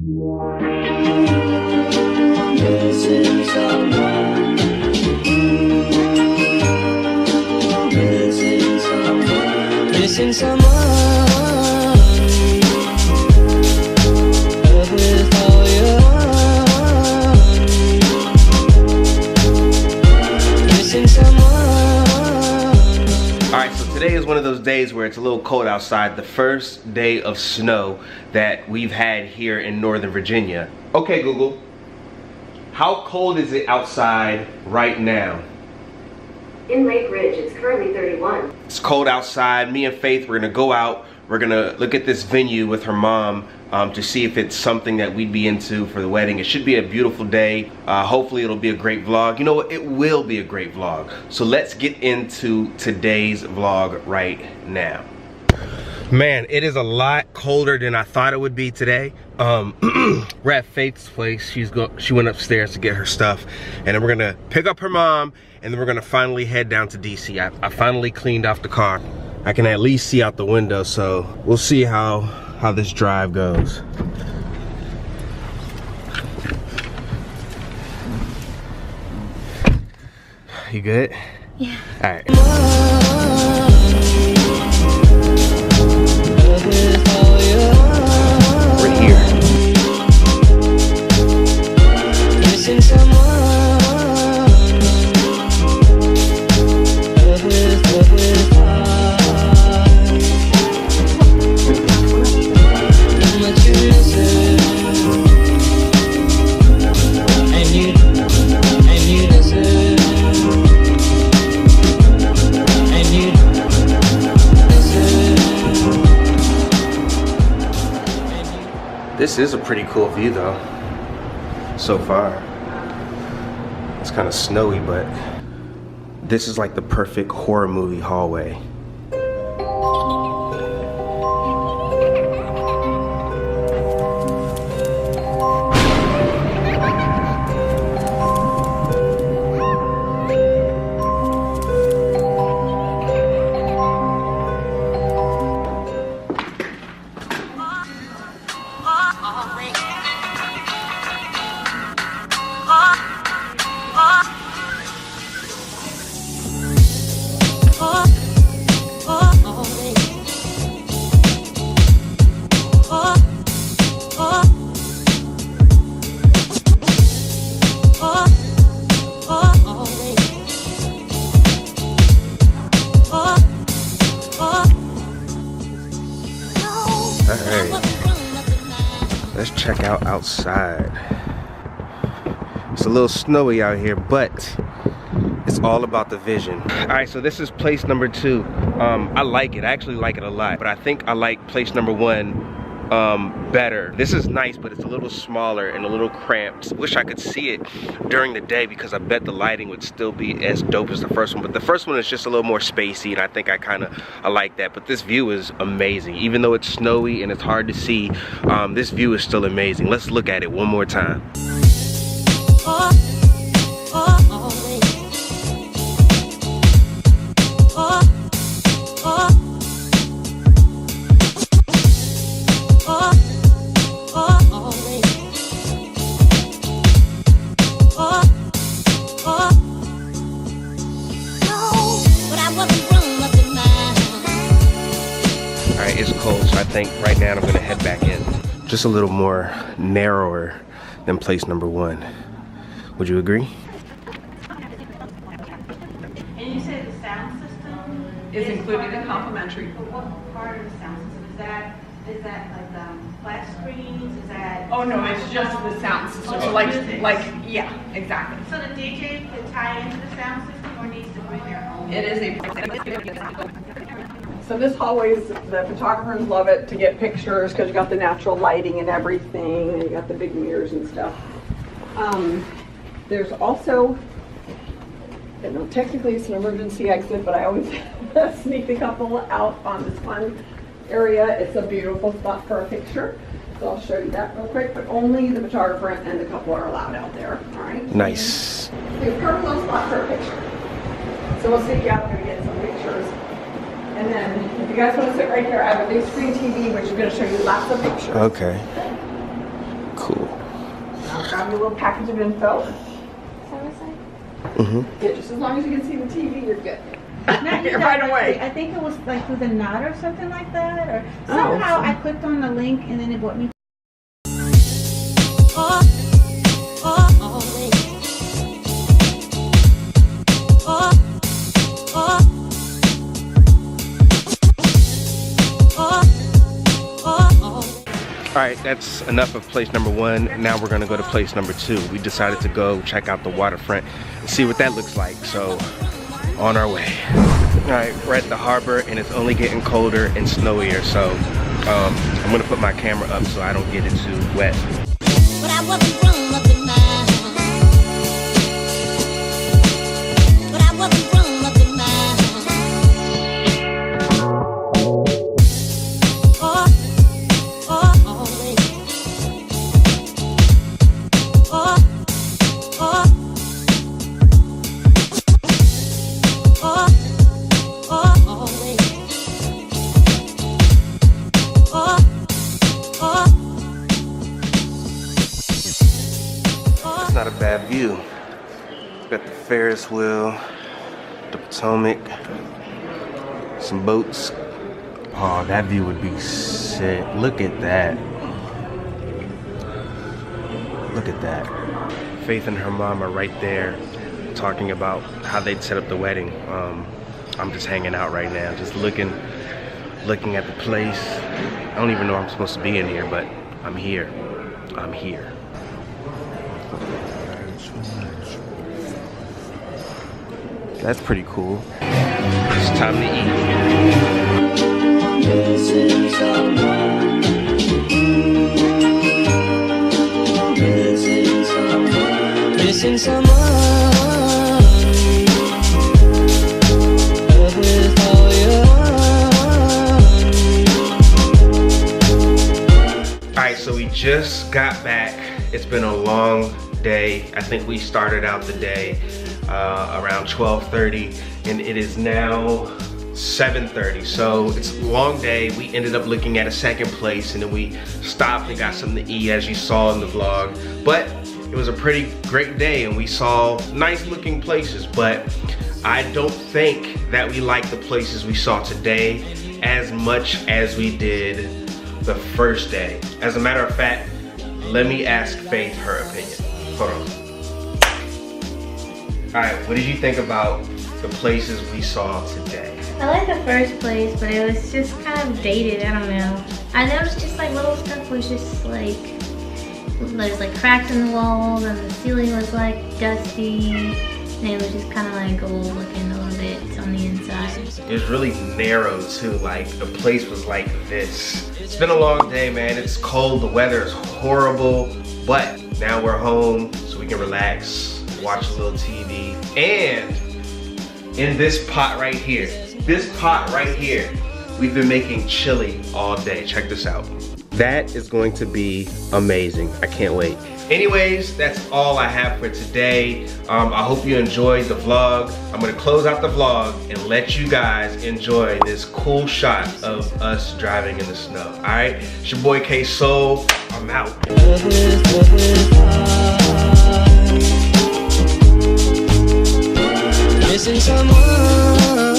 Missing someone. Missing someone. Missing someone. Love with all your heart. Missing someone. Alright, so today is one of those days where it's a little cold outside. The first day of snow that we've had here in Northern Virginia. Okay, Google, how cold is it outside right now? In Lake Ridge, it's currently 31. It's cold outside. Me and Faith, we're gonna go out. We're gonna look at this venue with her mom to see if it's something that we'd be into for the wedding. It should be a beautiful day. Hopefully it'll be a great vlog. You know what? It will be a great vlog. So let's get into today's vlog right now. Man, it is a lot colder than I thought it would be today. We're at Faith's place. She went upstairs to get her stuff, and then we're gonna pick up her mom, and then we're gonna finally head down to DC. I finally cleaned off the car. I can at least see out the window, so we'll see how this drive goes. You good? Yeah. All right. We're here. Missing someone. Love with heart. How much you miss it. And you miss it. And you miss it. This is a pretty cool view though, so far. It's kind of snowy, but this is like the perfect horror movie hallway. Let's check out outside. It's a little snowy out here, but it's all about the vision. All right, so this is place number 2. I like it. I actually like it a lot, but I think I like place number 1 better. This is nice, but it's a little smaller and a little cramped. Wish I could see it during the day because I bet the lighting would still be as dope as the first one. But the first one is just a little more spacey, and I think I like that. But this view is amazing. Even though it's snowy and it's hard to see, this view is still amazing. Let's look at it one more time. It's cold, so I think right now I'm gonna head back in. Just a little more narrower than place number 1. Would you agree? And you said the sound system is included in complimentary. But what part of the sound system is that? Is that like flat screens? Is that? Oh no, it's just the sound system. So like yeah, exactly. So the DJ could tie into the sound system, or needs to bring their own. It is a. So this hallway, the photographers love it to get pictures because you got the natural lighting and everything, and you got the big mirrors and stuff. There's also, you know, technically it's an emergency exit, but I always sneak the couple out on this fun area. It's a beautiful spot for a picture. So I'll show you that real quick, but only the photographer and the couple are allowed out there, all right? Nice. We've perfect little spot for a picture. So we'll sneak you out and get some pictures. And then, if you guys want to sit right here, I have a big screen TV, which is going to show you lots of pictures. Okay. grab your little package of info. Mm-hmm. Yeah, just as long as you can see the TV, you're good. Not you Right directly. away. I think it was like through the knot or something like that, or somehow I clicked on the link and then it brought me. Alright, that's enough of place number 1. Now we're gonna go to place number 2. We decided to go check out the waterfront and see what that looks like. So, on our way. Alright, we're at the harbor and it's only getting colder and snowier. So, I'm gonna put my camera up so I don't get it too wet. But I wasn't grown up in my But I wasn't grown up in my It's not a bad view. Got the Ferris wheel, the Potomac, some boats. Oh, that view would be sick. Look at that. Look at that. Faith and her mom are right there talking about how they'd set up the wedding. I'm just hanging out right now, just looking at the place. I don't even know I'm supposed to be in here, but I'm here. I'm here. That's pretty cool. It's time to eat. Missing someone. Missing someone. Missing someone. With all your heart. Alright, so we just got back. It's been a long day. I think we started out the day around 12:30 and it is now 7:30, so it's a long day. We ended up looking at a second place and then we stopped and got something to eat, as you saw in the vlog. But it was a pretty great day and we saw nice looking places, but I don't think that we like the places we saw today as much as we did the first day. As a matter of fact, let me ask Faith her opinion. Hold on. Alright, what did you think about the places we saw today? I like the first place, but it was just kind of dated. I don't know. I noticed just like little stuff was just like, there's like cracks in the walls and the ceiling was like dusty. And it was just kind of like old looking a little bit on the inside. It was really narrow too, like the place was like this. It's been a long day, man. It's cold, the weather is horrible, but now we're home so we can relax, watch a little TV. And in this pot right here, we've been making chili all day. Check this out. That is going to be amazing. I can't wait. Anyways, that's all I have for today. I hope you enjoyed the vlog. I'm gonna close out the vlog and let you guys enjoy this cool shot of us driving in the snow. All right, it's your boy K Soul. I'm out. Missing someone.